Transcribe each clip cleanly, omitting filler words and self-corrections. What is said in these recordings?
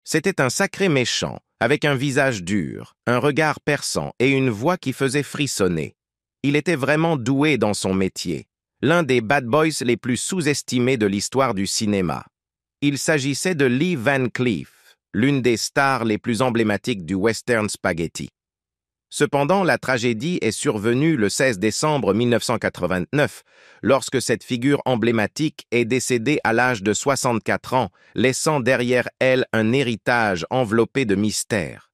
C'était un sacré méchant, avec un visage dur, un regard perçant et une voix qui faisait frissonner. Il était vraiment doué dans son métier, l'un des bad boys les plus sous-estimés de l'histoire du cinéma. Il s'agissait de Lee Van Cleef, l'une des stars les plus emblématiques du western spaghetti. Cependant, la tragédie est survenue le 16 décembre 1989, lorsque cette figure emblématique est décédée à l'âge de 64 ans, laissant derrière elle un héritage enveloppé de mystère.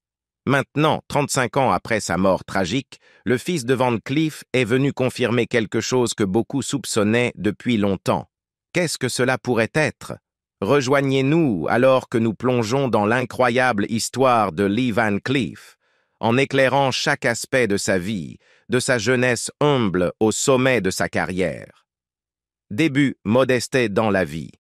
Maintenant, 35 ans après sa mort tragique, le fils de Van Cleef est venu confirmer quelque chose que beaucoup soupçonnaient depuis longtemps. Qu'est-ce que cela pourrait être? Rejoignez-nous alors que nous plongeons dans l'incroyable histoire de Lee Van Cleef, en éclairant chaque aspect de sa vie, de sa jeunesse humble au sommet de sa carrière. Début modesté dans la vie.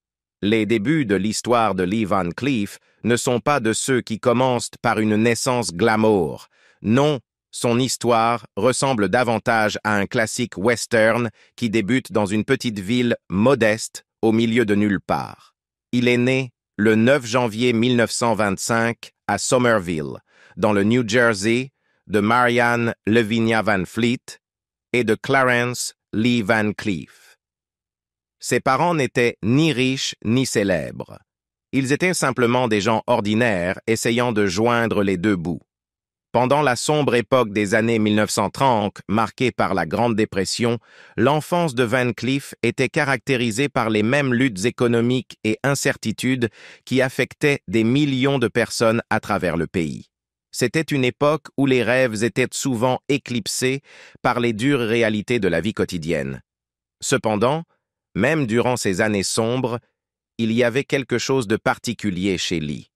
Les débuts de l'histoire de Lee Van Cleef ne sont pas de ceux qui commencent par une naissance glamour. Non, son histoire ressemble davantage à un classique western qui débute dans une petite ville modeste au milieu de nulle part. Il est né le 9 janvier 1925 à Somerville, dans le New Jersey, de Marianne Lavinia Van Fleet et de Clarence Lee Van Cleef. Ses parents n'étaient ni riches ni célèbres. Ils étaient simplement des gens ordinaires essayant de joindre les deux bouts. Pendant la sombre époque des années 1930, marquée par la Grande Dépression, l'enfance de Van Cleef était caractérisée par les mêmes luttes économiques et incertitudes qui affectaient des millions de personnes à travers le pays. C'était une époque où les rêves étaient souvent éclipsés par les dures réalités de la vie quotidienne. Cependant, même durant ces années sombres, il y avait quelque chose de particulier chez Lee.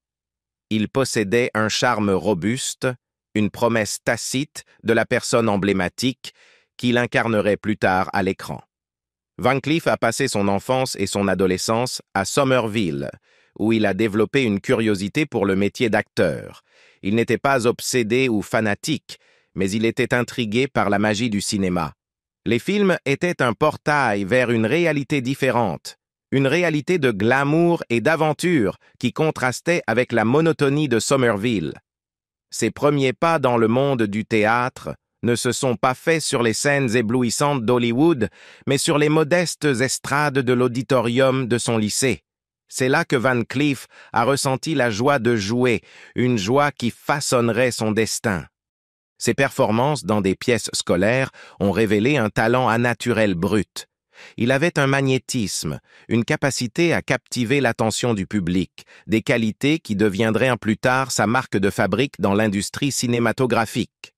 Il possédait un charme robuste, une promesse tacite de la personne emblématique qu'il incarnerait plus tard à l'écran. Van Cleef a passé son enfance et son adolescence à Somerville, où il a développé une curiosité pour le métier d'acteur. Il n'était pas obsédé ou fanatique, mais il était intrigué par la magie du cinéma. Les films étaient un portail vers une réalité différente, une réalité de glamour et d'aventure qui contrastait avec la monotonie de Somerville. Ses premiers pas dans le monde du théâtre ne se sont pas faits sur les scènes éblouissantes d'Hollywood, mais sur les modestes estrades de l'auditorium de son lycée. C'est là que Van Cleef a ressenti la joie de jouer, une joie qui façonnerait son destin. Ses performances dans des pièces scolaires ont révélé un talent naturel brut. Il avait un magnétisme, une capacité à captiver l'attention du public, des qualités qui deviendraient plus tard sa marque de fabrique dans l'industrie cinématographique.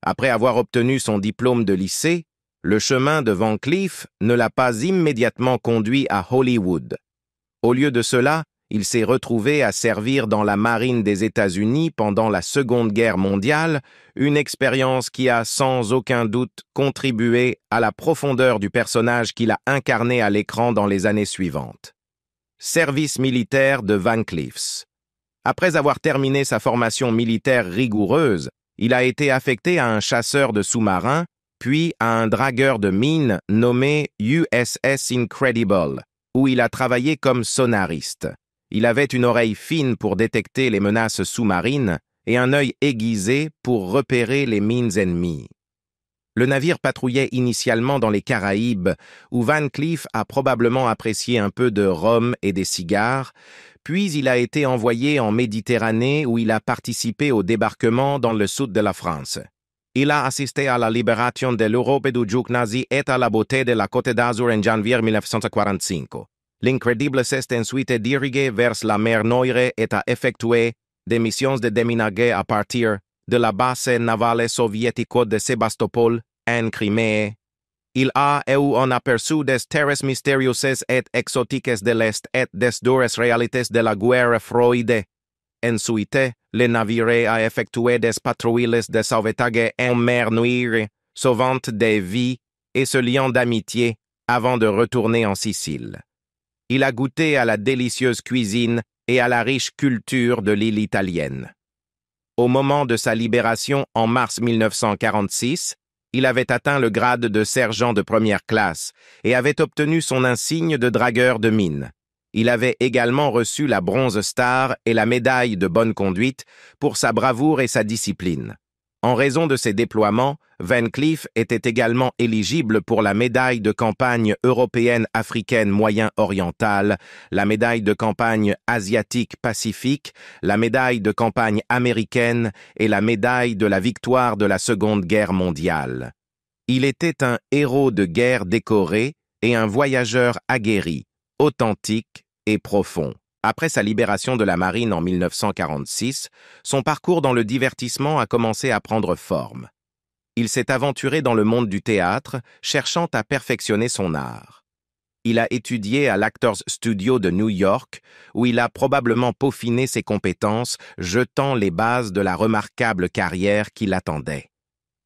Après avoir obtenu son diplôme de lycée, le chemin de Van Cleef ne l'a pas immédiatement conduit à Hollywood. Au lieu de cela, il s'est retrouvé à servir dans la marine des États-Unis pendant la Seconde Guerre mondiale, une expérience qui a sans aucun doute contribué à la profondeur du personnage qu'il a incarné à l'écran dans les années suivantes. Service militaire de Van Cleef. Après avoir terminé sa formation militaire rigoureuse, il a été affecté à un chasseur de sous-marins, puis à un dragueur de mines nommé USS Incredible, où il a travaillé comme sonariste. Il avait une oreille fine pour détecter les menaces sous-marines et un œil aiguisé pour repérer les mines ennemies. Le navire patrouillait initialement dans les Caraïbes, où Van Cleef a probablement apprécié un peu de rhum et des cigares, puis il a été envoyé en Méditerranée où il a participé au débarquement dans le sud de la France. Il a assisté à la libération de l'Europe du joug nazi et à la beauté de la Côte d'Azur en janvier 1945. L'Incredible s'est ensuite dirigé vers la mer Noire et a effectué des missions de déminage à partir de la base navale soviétique de Sébastopol, en Crimée. Il a eu un aperçu des terres mystérieuses et exotiques de l'Est et des dures réalités de la guerre froide. Ensuite, le navire a effectué des patrouilles de sauvetage en mer Noire, sauvant des vies et se liant d'amitié avant de retourner en Sicile. Il a goûté à la délicieuse cuisine et à la riche culture de l'île italienne. Au moment de sa libération en mars 1946, il avait atteint le grade de sergent de première classe et avait obtenu son insigne de dragueur de mine. Il avait également reçu la Bronze Star et la médaille de bonne conduite pour sa bravoure et sa discipline. En raison de ses déploiements, Van Cleef était également éligible pour la médaille de campagne européenne africaine moyen-orientale, la médaille de campagne asiatique-pacifique, la médaille de campagne américaine et la médaille de la victoire de la Seconde Guerre mondiale. Il était un héros de guerre décoré et un voyageur aguerri, authentique et profond. Après sa libération de la marine en 1946, son parcours dans le divertissement a commencé à prendre forme. Il s'est aventuré dans le monde du théâtre, cherchant à perfectionner son art. Il a étudié à l'Actors Studio de New York, où il a probablement peaufiné ses compétences, jetant les bases de la remarquable carrière qui l'attendait.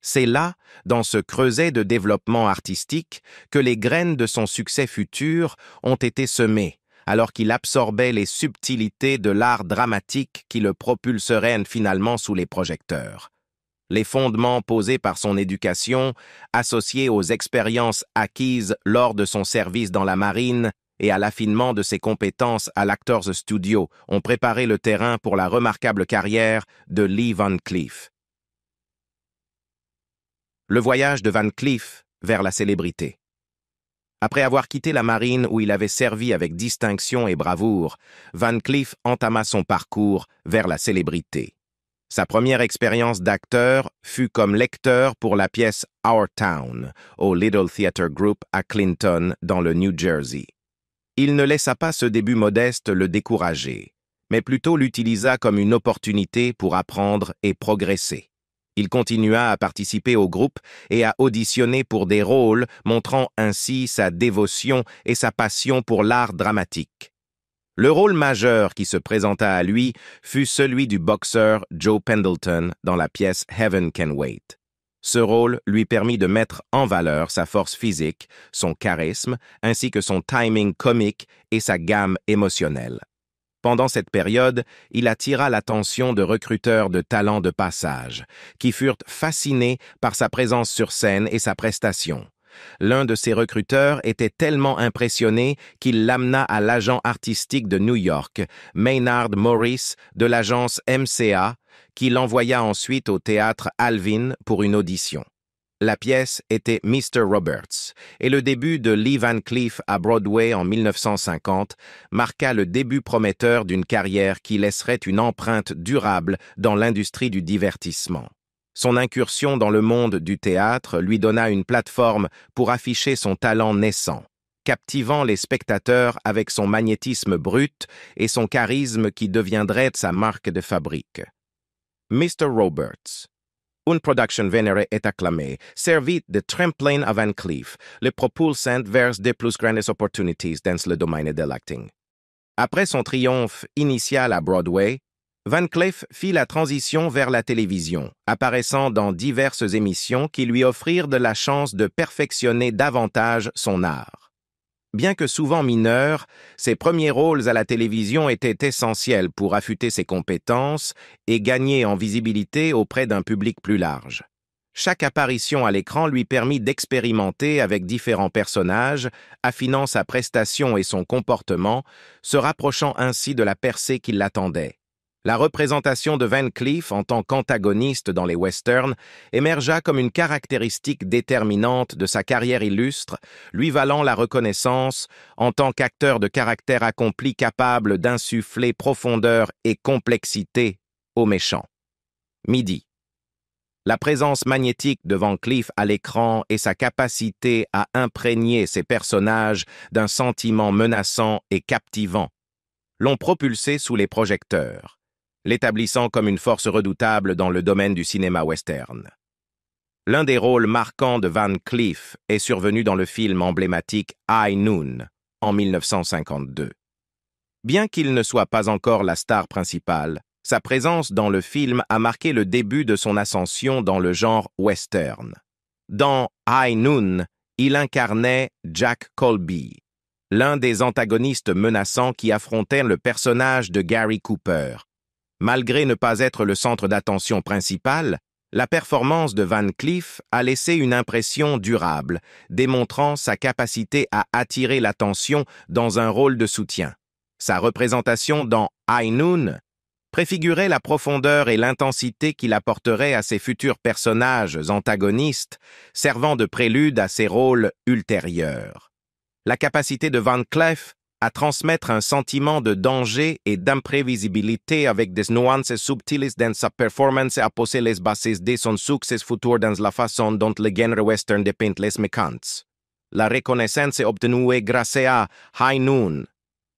C'est là, dans ce creuset de développement artistique, que les graines de son succès futur ont été semées, alors qu'il absorbait les subtilités de l'art dramatique qui le propulseraient finalement sous les projecteurs. Les fondements posés par son éducation, associés aux expériences acquises lors de son service dans la marine et à l'affinement de ses compétences à l'Actors Studio, ont préparé le terrain pour la remarquable carrière de Lee Van Cleef. Le voyage de Van Cleef vers la célébrité. Après avoir quitté la marine où il avait servi avec distinction et bravoure, Van Cleef entama son parcours vers la célébrité. Sa première expérience d'acteur fut comme lecteur pour la pièce Our Town au Little Theatre Group à Clinton, dans le New Jersey. Il ne laissa pas ce début modeste le décourager, mais plutôt l'utilisa comme une opportunité pour apprendre et progresser. Il continua à participer au groupe et à auditionner pour des rôles, montrant ainsi sa dévotion et sa passion pour l'art dramatique. Le rôle majeur qui se présenta à lui fut celui du boxeur Joe Pendleton dans la pièce Heaven Can Wait. Ce rôle lui permit de mettre en valeur sa force physique, son charisme, ainsi que son timing comique et sa gamme émotionnelle. Pendant cette période, il attira l'attention de recruteurs de talents de passage, qui furent fascinés par sa présence sur scène et sa prestation. L'un de ces recruteurs était tellement impressionné qu'il l'amena à l'agent artistique de New York, Maynard Morris, de l'agence MCA, qui l'envoya ensuite au théâtre Alvin pour une audition. La pièce était Mr. Roberts, et le début de Lee Van Cleef à Broadway en 1950 marqua le début prometteur d'une carrière qui laisserait une empreinte durable dans l'industrie du divertissement. Son incursion dans le monde du théâtre lui donna une plateforme pour afficher son talent naissant, captivant les spectateurs avec son magnétisme brut et son charisme qui deviendrait sa marque de fabrique. Mr. Roberts. Une production vénérée et acclamée, servit de tremplin à Van Cleef, le propulsant vers de plus grandes opportunités dans le domaine de l'acting. Après son triomphe initial à Broadway, Van Cleef fit la transition vers la télévision, apparaissant dans diverses émissions qui lui offrirent de la chance de perfectionner davantage son art. Bien que souvent mineurs, ses premiers rôles à la télévision étaient essentiels pour affûter ses compétences et gagner en visibilité auprès d'un public plus large. Chaque apparition à l'écran lui permit d'expérimenter avec différents personnages, affinant sa prestation et son comportement, se rapprochant ainsi de la percée qui l'attendait. La représentation de Van Cleef en tant qu'antagoniste dans les westerns émergea comme une caractéristique déterminante de sa carrière illustre, lui valant la reconnaissance en tant qu'acteur de caractère accompli capable d'insuffler profondeur et complexité aux méchants. Midi. La présence magnétique de Van Cleef à l'écran et sa capacité à imprégner ses personnages d'un sentiment menaçant et captivant l'ont propulsé sous les projecteurs, l'établissant comme une force redoutable dans le domaine du cinéma western. L'un des rôles marquants de Van Cleef est survenu dans le film emblématique High Noon, en 1952. Bien qu'il ne soit pas encore la star principale, sa présence dans le film a marqué le début de son ascension dans le genre western. Dans High Noon, il incarnait Jack Colby, l'un des antagonistes menaçants qui affrontait le personnage de Gary Cooper. Malgré ne pas être le centre d'attention principal, la performance de Van Cleef a laissé une impression durable, démontrant sa capacité à attirer l'attention dans un rôle de soutien. Sa représentation dans High Noon préfigurait la profondeur et l'intensité qu'il apporterait à ses futurs personnages antagonistes, servant de prélude à ses rôles ultérieurs. La capacité de Van Cleef à transmettre un sentiment de danger et d'imprévisibilité avec des nuances subtiles dans sa performance a posé les bases de son succès futur dans la façon dont le genre western dépeint les mécaniques. La reconnaissance obtenue grâce à High Noon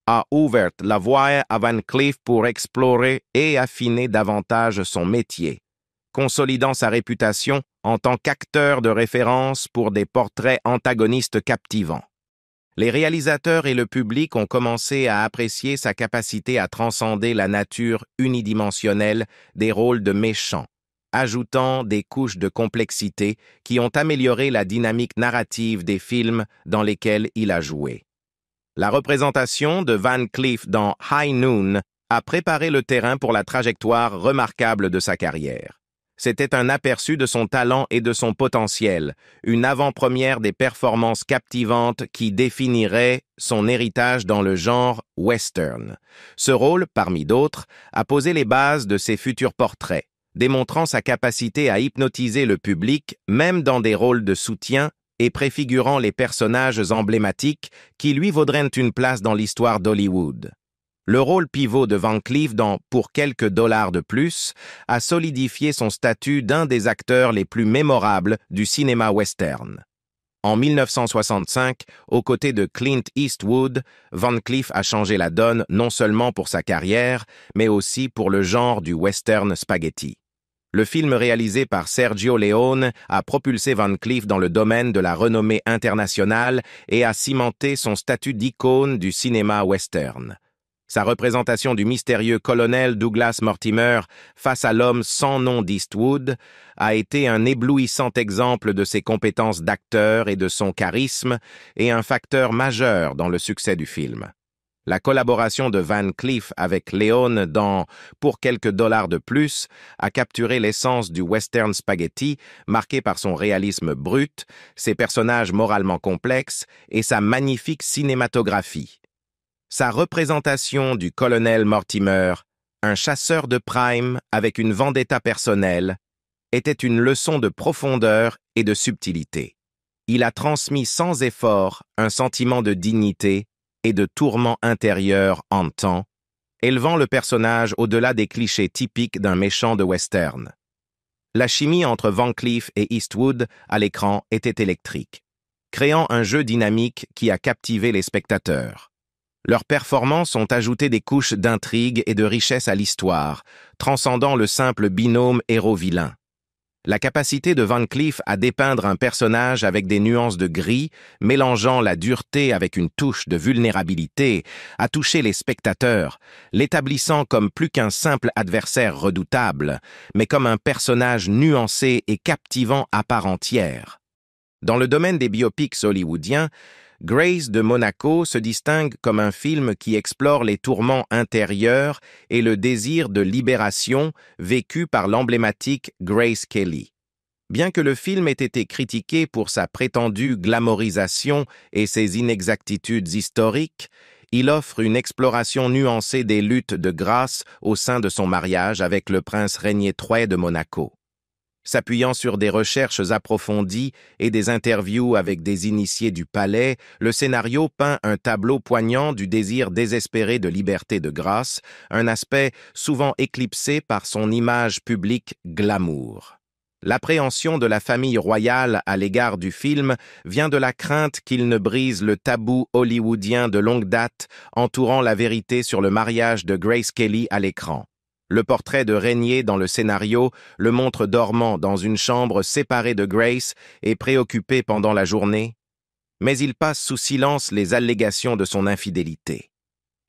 a ouvert la voie à Van Cleef pour explorer et affiner davantage son métier, consolidant sa réputation en tant qu'acteur de référence pour des portraits antagonistes captivants. Les réalisateurs et le public ont commencé à apprécier sa capacité à transcender la nature unidimensionnelle des rôles de méchants, ajoutant des couches de complexité qui ont amélioré la dynamique narrative des films dans lesquels il a joué. La représentation de Van Cleef dans High Noon a préparé le terrain pour la trajectoire remarquable de sa carrière. C'était un aperçu de son talent et de son potentiel, une avant-première des performances captivantes qui définirait son héritage dans le genre western. Ce rôle, parmi d'autres, a posé les bases de ses futurs portraits, démontrant sa capacité à hypnotiser le public, même dans des rôles de soutien, et préfigurant les personnages emblématiques qui lui vaudraient une place dans l'histoire d'Hollywood. Le rôle pivot de Van Cleef dans Pour quelques dollars de plus a solidifié son statut d'un des acteurs les plus mémorables du cinéma western. En 1965, aux côtés de Clint Eastwood, Van Cleef a changé la donne non seulement pour sa carrière, mais aussi pour le genre du western spaghetti. Le film réalisé par Sergio Leone a propulsé Van Cleef dans le domaine de la renommée internationale et a cimenté son statut d'icône du cinéma western. Sa représentation du mystérieux colonel Douglas Mortimer face à l'homme sans nom d'Eastwood a été un éblouissant exemple de ses compétences d'acteur et de son charisme et un facteur majeur dans le succès du film. La collaboration de Van Cleef avec Leone dans Pour quelques dollars de plus a capturé l'essence du western spaghetti, marqué par son réalisme brut, ses personnages moralement complexes et sa magnifique cinématographie. Sa représentation du colonel Mortimer, un chasseur de prime avec une vendetta personnelle, était une leçon de profondeur et de subtilité. Il a transmis sans effort un sentiment de dignité et de tourment intérieur en temps, élevant le personnage au-delà des clichés typiques d'un méchant de western. La chimie entre Van Cleef et Eastwood à l'écran était électrique, créant un jeu dynamique qui a captivé les spectateurs. Leurs performances ont ajouté des couches d'intrigue et de richesse à l'histoire, transcendant le simple binôme héros-vilain. La capacité de Van Cleef à dépeindre un personnage avec des nuances de gris, mélangeant la dureté avec une touche de vulnérabilité, a touché les spectateurs, l'établissant comme plus qu'un simple adversaire redoutable, mais comme un personnage nuancé et captivant à part entière. Dans le domaine des biopics hollywoodiens, Grace de Monaco se distingue comme un film qui explore les tourments intérieurs et le désir de libération vécu par l'emblématique Grace Kelly. Bien que le film ait été critiqué pour sa prétendue glamorisation et ses inexactitudes historiques, il offre une exploration nuancée des luttes de grâce au sein de son mariage avec le prince Régnier III de Monaco. S'appuyant sur des recherches approfondies et des interviews avec des initiés du palais, le scénario peint un tableau poignant du désir désespéré de liberté de grâce, un aspect souvent éclipsé par son image publique glamour. L'appréhension de la famille royale à l'égard du film vient de la crainte qu'il ne brise le tabou hollywoodien de longue date entourant la vérité sur le mariage de Grace Kelly à l'écran. Le portrait de Régnier dans le scénario le montre dormant dans une chambre séparée de Grace et préoccupé pendant la journée, mais il passe sous silence les allégations de son infidélité.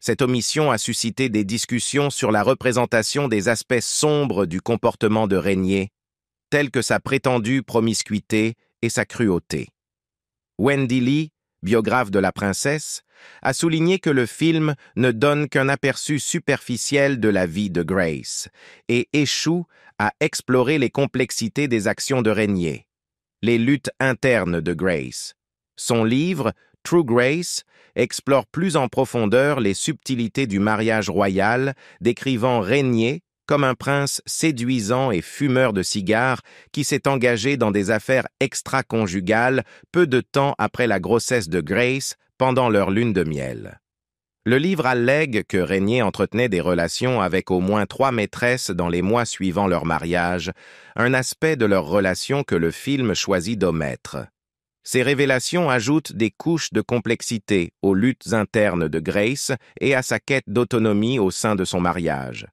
Cette omission a suscité des discussions sur la représentation des aspects sombres du comportement de Régnier, tels que sa prétendue promiscuité et sa cruauté. Wendy Lee, biographe de la princesse, a souligné que le film ne donne qu'un aperçu superficiel de la vie de Grace et échoue à explorer les complexités des actions de Régnier, les luttes internes de Grace. Son livre, True Grace, explore plus en profondeur les subtilités du mariage royal, décrivant Régnier comme un prince séduisant et fumeur de cigares qui s'est engagé dans des affaires extra-conjugales peu de temps après la grossesse de Grace pendant leur lune de miel. Le livre allègue que Régnier entretenait des relations avec au moins 3 maîtresses dans les mois suivant leur mariage, un aspect de leur relation que le film choisit d'omettre. Ces révélations ajoutent des couches de complexité aux luttes internes de Grace et à sa quête d'autonomie au sein de son mariage.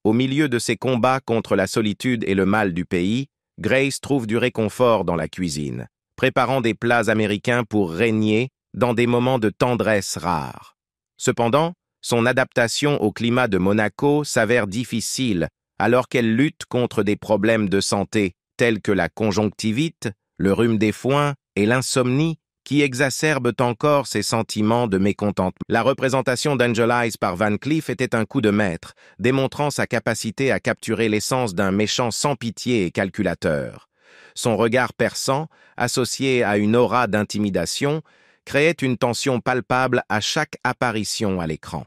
Au milieu de ses combats contre la solitude et le mal du pays, Grace trouve du réconfort dans la cuisine, préparant des plats américains pour Régnier dans des moments de tendresse rares. Cependant, son adaptation au climat de Monaco s'avère difficile alors qu'elle lutte contre des problèmes de santé tels que la conjonctivite, le rhume des foins et l'insomnie qui exacerbent encore ses sentiments de mécontentement. La représentation d'Angel Eyes par Van Cleef était un coup de maître, démontrant sa capacité à capturer l'essence d'un méchant sans pitié et calculateur. Son regard perçant, associé à une aura d'intimidation, créait une tension palpable à chaque apparition à l'écran.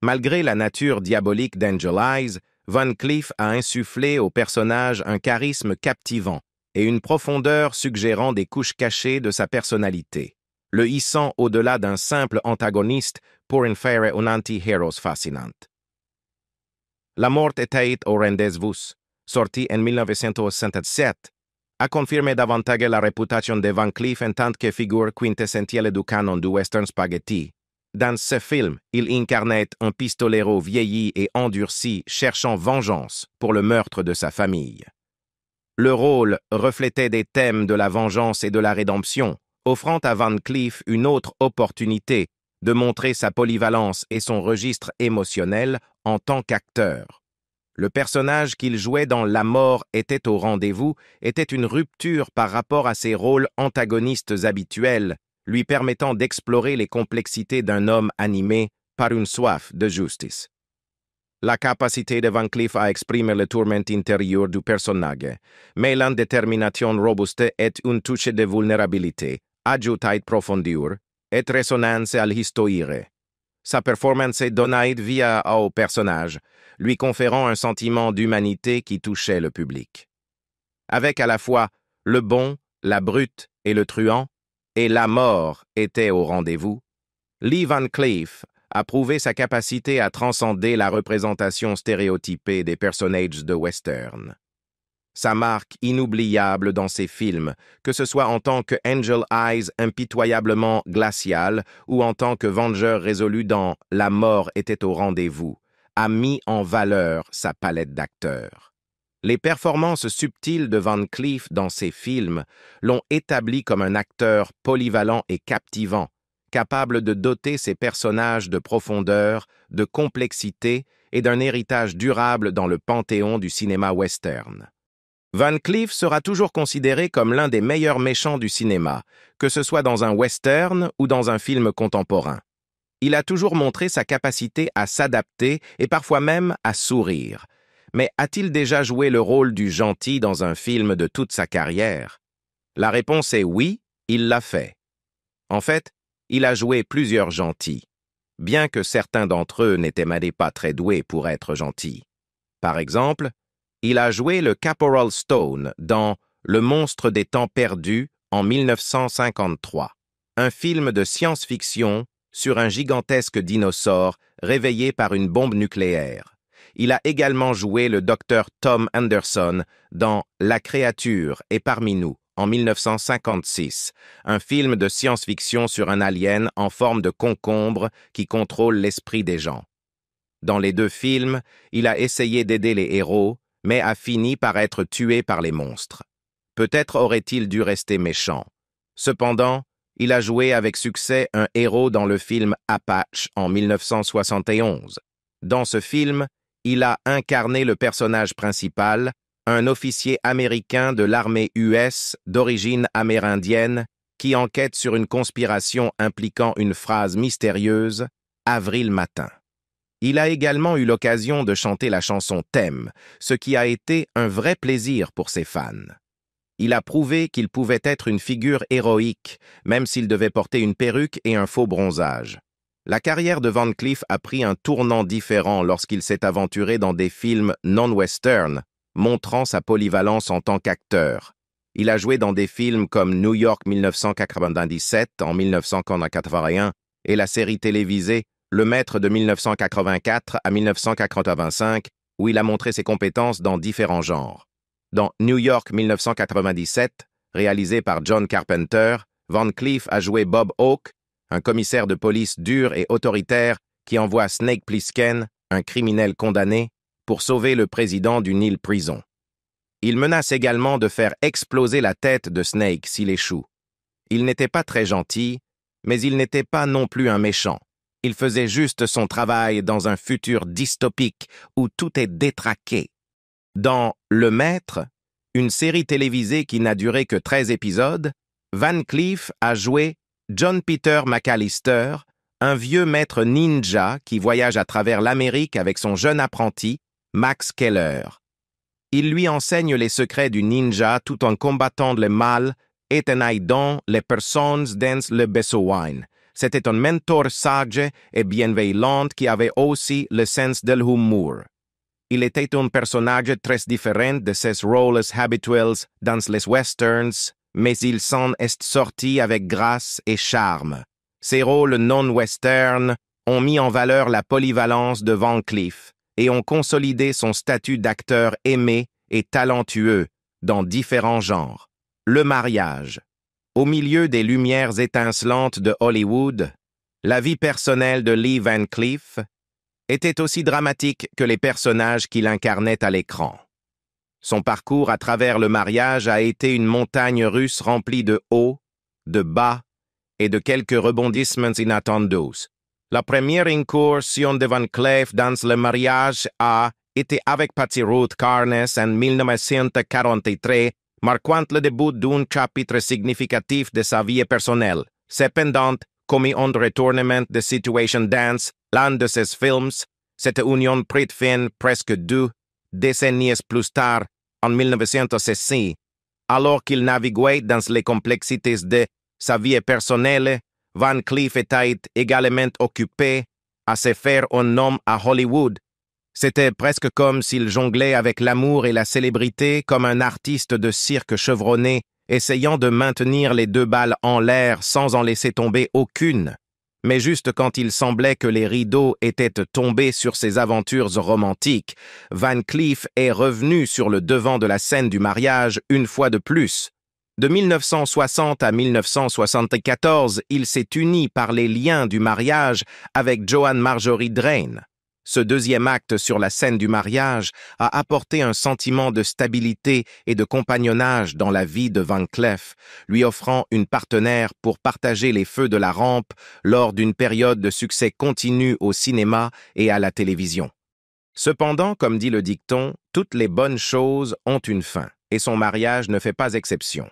Malgré la nature diabolique d'Angel Eyes, Van Cleef a insufflé au personnage un charisme captivant et une profondeur suggérant des couches cachées de sa personnalité, le hissant au-delà d'un simple antagoniste pour en faire un anti-héros fascinant. La mort était au rendez-vous, sorti en 1967, a confirmé davantage la réputation de Van Cleef en tant que figure quintessentielle du canon du western spaghetti. Dans ce film, il incarnait un pistolero vieilli et endurci cherchant vengeance pour le meurtre de sa famille. Le rôle reflétait des thèmes de la vengeance et de la rédemption, offrant à Van Cleef une autre opportunité de montrer sa polyvalence et son registre émotionnel en tant qu'acteur. Le personnage qu'il jouait dans La mort était au rendez-vous était une rupture par rapport à ses rôles antagonistes habituels, lui permettant d'explorer les complexités d'un homme animé par une soif de justice. La capacité de Van Cleef à exprimer le tourment intérieur du personnage, mêlant détermination robuste et une touche de vulnérabilité, ajoute profondeur et résonance à l'histoire. Sa performance donnait vie au personnage, lui conférant un sentiment d'humanité qui touchait le public. Avec à la fois le bon, la brute et le truand, et la mort était au rendez-vous, Lee Van Cleef a prouvé sa capacité à transcender la représentation stéréotypée des personnages de western. Sa marque inoubliable dans ses films, que ce soit en tant que Angel Eyes impitoyablement glacial ou en tant que vengeur résolu dans La mort était au rendez-vous, a mis en valeur sa palette d'acteurs. Les performances subtiles de Van Cleef dans ses films l'ont établi comme un acteur polyvalent et captivant, capable de doter ses personnages de profondeur, de complexité et d'un héritage durable dans le panthéon du cinéma western. Van Cleef sera toujours considéré comme l'un des meilleurs méchants du cinéma, que ce soit dans un western ou dans un film contemporain. Il a toujours montré sa capacité à s'adapter et parfois même à sourire. Mais a-t-il déjà joué le rôle du gentil dans un film de toute sa carrière? La réponse est oui, il l'a fait. En fait, il a joué plusieurs gentils, bien que certains d'entre eux n'étaient même pas très doués pour être gentils. Par exemple, il a joué le Caporal Stone dans Le monstre des temps perdus en 1953, un film de science-fiction sur un gigantesque dinosaure réveillé par une bombe nucléaire. Il a également joué le docteur Tom Anderson dans La créature est parmi nous en 1956, un film de science-fiction sur un alien en forme de concombre qui contrôle l'esprit des gens. Dans les deux films, il a essayé d'aider les héros, mais a fini par être tué par les monstres. Peut-être aurait-il dû rester méchant. Cependant, il a joué avec succès un héros dans le film Apache en 1971. Dans ce film, il a incarné le personnage principal, un officier américain de l'armée US d'origine amérindienne qui enquête sur une conspiration impliquant une phrase mystérieuse « Avril matin ». Il a également eu l'occasion de chanter la chanson thème, ce qui a été un vrai plaisir pour ses fans. Il a prouvé qu'il pouvait être une figure héroïque, même s'il devait porter une perruque et un faux bronzage. La carrière de Van Cleef a pris un tournant différent lorsqu'il s'est aventuré dans des films non-western, montrant sa polyvalence en tant qu'acteur. Il a joué dans des films comme New York 1997 en 1981 et la série télévisée Le Maître de 1984 à 1985, où il a montré ses compétences dans différents genres. Dans New York 1997, réalisé par John Carpenter, Van Cleef a joué Bob Hawke, un commissaire de police dur et autoritaire qui envoie Snake Plissken, un criminel condamné, pour sauver le président d'une île prison. Il menace également de faire exploser la tête de Snake s'il échoue. Il n'était pas très gentil, mais il n'était pas non plus un méchant. Il faisait juste son travail dans un futur dystopique où tout est détraqué. Dans Le Maître, une série télévisée qui n'a duré que 13 épisodes, Van Cleef a joué John Peter McAllister, un vieux maître ninja qui voyage à travers l'Amérique avec son jeune apprenti, Max Keller. Il lui enseigne les secrets du ninja tout en combattant le mal et en aidant les personnes dans le besoin. C'était un mentor sage et bienveillant qui avait aussi le sens de l'humour. Il était un personnage très différent de ses rôles habituels dans les westerns, mais il s'en est sorti avec grâce et charme. Ses rôles non-western ont mis en valeur la polyvalence de Van Cleef et ont consolidé son statut d'acteur aimé et talentueux dans différents genres. Le mariage. Au milieu des lumières étincelantes de Hollywood, la vie personnelle de Lee Van Cleef était aussi dramatique que les personnages qu'il incarnait à l'écran. Son parcours à travers le mariage a été une montagne russe remplie de hauts, de bas et de quelques rebondissements inattendus. La première incursion de Van Cleef dans le mariage a été avec Patsy Ruth Carnes en 1943, marquant le début d'un chapitre significatif de sa vie personnelle. Cependant, comme un retournement de situation dans l'un de ses films, cette union prit fin presque 2 décennies plus tard, en 1966, alors qu'il naviguait dans les complexités de sa vie personnelle. Van Cleef était également occupé à se faire un nom à Hollywood. C'était presque comme s'il jonglait avec l'amour et la célébrité comme un artiste de cirque chevronné, essayant de maintenir les 2 balles en l'air sans en laisser tomber aucune. Mais juste quand il semblait que les rideaux étaient tombés sur ses aventures romantiques, Van Cleef est revenu sur le devant de la scène du mariage une fois de plus. De 1960 à 1974, il s'est uni par les liens du mariage avec Joan Marjorie Drain. Ce deuxième acte sur la scène du mariage a apporté un sentiment de stabilité et de compagnonnage dans la vie de Van Cleef, lui offrant une partenaire pour partager les feux de la rampe lors d'une période de succès continu au cinéma et à la télévision. Cependant, comme dit le dicton, toutes les bonnes choses ont une fin, et son mariage ne fait pas exception.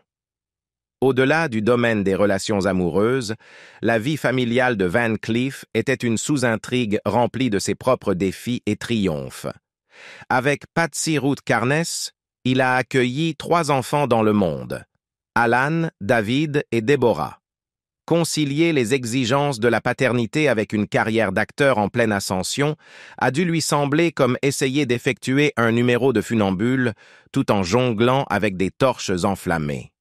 Au-delà du domaine des relations amoureuses, la vie familiale de Van Cleef était une sous-intrigue remplie de ses propres défis et triomphes. Avec Patsy Ruth Carnes, il a accueilli 3 enfants dans le monde, Alan, David et Deborah. Concilier les exigences de la paternité avec une carrière d'acteur en pleine ascension a dû lui sembler comme essayer d'effectuer un numéro de funambule tout en jonglant avec des torches enflammées.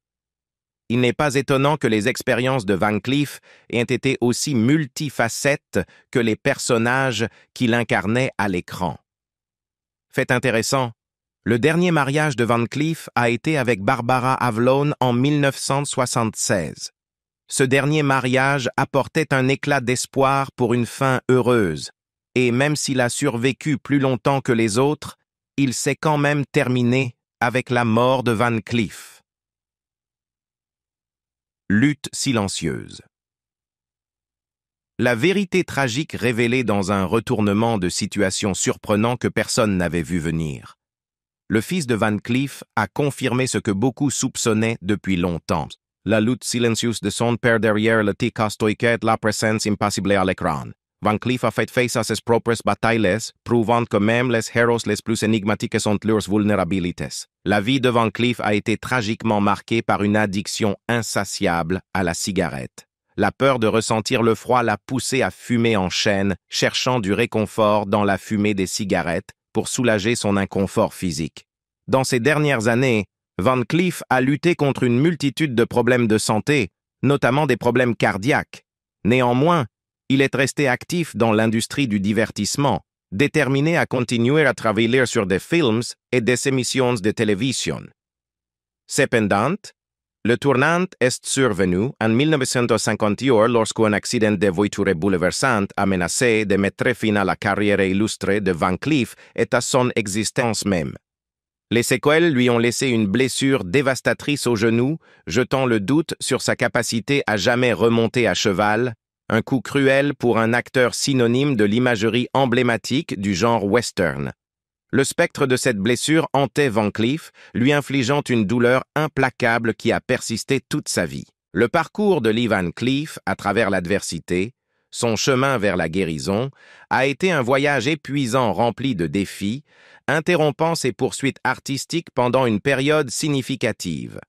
Il n'est pas étonnant que les expériences de Van Cleef aient été aussi multifacettes que les personnages qu'il incarnait à l'écran. Fait intéressant, le dernier mariage de Van Cleef a été avec Barbara Avlon en 1976. Ce dernier mariage apportait un éclat d'espoir pour une fin heureuse, et même s'il a survécu plus longtemps que les autres, il s'est quand même terminé avec la mort de Van Cleef. Lutte silencieuse. La vérité tragique révélée dans un retournement de situation surprenant que personne n'avait vu venir. Le fils de Van Cleef a confirmé ce que beaucoup soupçonnaient depuis longtemps. La lutte silencieuse de son père derrière le tic stoïque la présence impossible à l'écran. Van Cleef a fait face à ses propres batailles, prouvant que même les héros les plus énigmatiques sont leurs vulnérabilités. La vie de Van Cleef a été tragiquement marquée par une addiction insatiable à la cigarette. La peur de ressentir le froid l'a poussé à fumer en chaîne, cherchant du réconfort dans la fumée des cigarettes pour soulager son inconfort physique. Dans ces dernières années, Van Cleef a lutté contre une multitude de problèmes de santé, notamment des problèmes cardiaques. Néanmoins, il est resté actif dans l'industrie du divertissement, déterminé à continuer à travailler sur des films et des émissions de télévision. Cependant, le tournant est survenu en 1951 lorsqu'un accident de voiture bouleversant a menacé de mettre fin à la carrière illustre de Van Cleef et à son existence même. Les séquelles lui ont laissé une blessure dévastatrice au genou, jetant le doute sur sa capacité à jamais remonter à cheval, un coup cruel pour un acteur synonyme de l'imagerie emblématique du genre western. Le spectre de cette blessure hantait Van Cleef, lui infligeant une douleur implacable qui a persisté toute sa vie. Le parcours de Lee Van Cleef à travers l'adversité, son chemin vers la guérison, a été un voyage épuisant rempli de défis, interrompant ses poursuites artistiques pendant une période significative.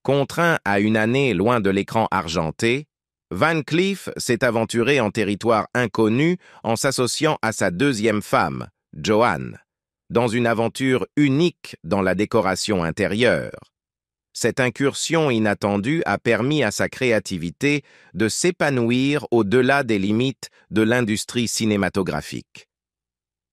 Contraint à une année loin de l'écran argenté, Van Cleef s'est aventuré en territoire inconnu en s'associant à sa deuxième femme, Joanne, dans une aventure unique dans la décoration intérieure. Cette incursion inattendue a permis à sa créativité de s'épanouir au-delà des limites de l'industrie cinématographique.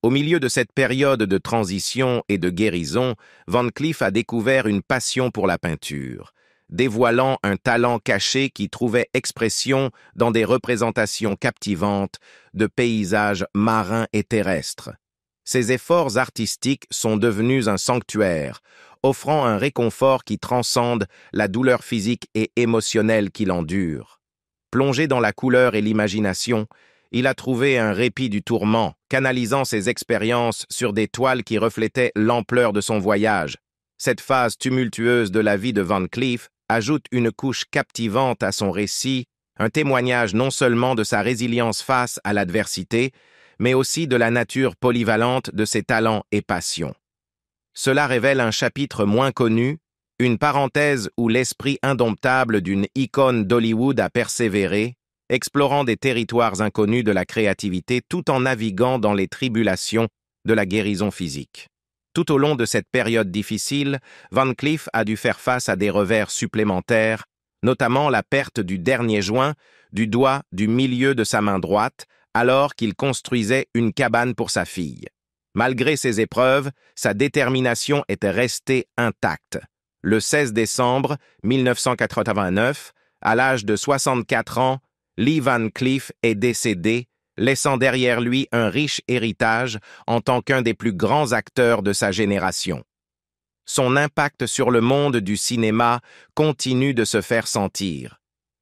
Au milieu de cette période de transition et de guérison, Van Cleef a découvert une passion pour la peinture, dévoilant un talent caché qui trouvait expression dans des représentations captivantes de paysages marins et terrestres. Ses efforts artistiques sont devenus un sanctuaire, offrant un réconfort qui transcende la douleur physique et émotionnelle qu'il endure. Plongé dans la couleur et l'imagination, il a trouvé un répit du tourment, canalisant ses expériences sur des toiles qui reflétaient l'ampleur de son voyage. Cette phase tumultueuse de la vie de Van Cleef ajoute une couche captivante à son récit, un témoignage non seulement de sa résilience face à l'adversité, mais aussi de la nature polyvalente de ses talents et passions. Cela révèle un chapitre moins connu, une parenthèse où l'esprit indomptable d'une icône d'Hollywood a persévéré, explorant des territoires inconnus de la créativité tout en naviguant dans les tribulations de la guérison physique. Tout au long de cette période difficile, Van Cleef a dû faire face à des revers supplémentaires, notamment la perte du dernier joint du doigt du milieu de sa main droite, alors qu'il construisait une cabane pour sa fille. Malgré ces épreuves, sa détermination était restée intacte. Le 16 décembre 1989, à l'âge de 64 ans, Lee Van Cleef est décédé, laissant derrière lui un riche héritage en tant qu'un des plus grands acteurs de sa génération. Son impact sur le monde du cinéma continue de se faire sentir,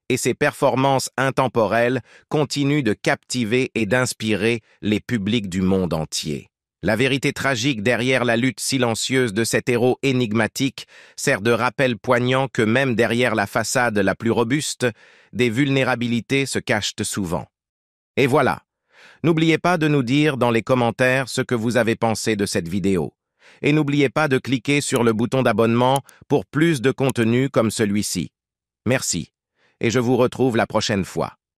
et ses performances intemporelles continuent de captiver et d'inspirer les publics du monde entier. La vérité tragique derrière la lutte silencieuse de cet héros énigmatique sert de rappel poignant que même derrière la façade la plus robuste, des vulnérabilités se cachent souvent. Et voilà, n'oubliez pas de nous dire dans les commentaires ce que vous avez pensé de cette vidéo. Et n'oubliez pas de cliquer sur le bouton d'abonnement pour plus de contenu comme celui-ci. Merci, et je vous retrouve la prochaine fois.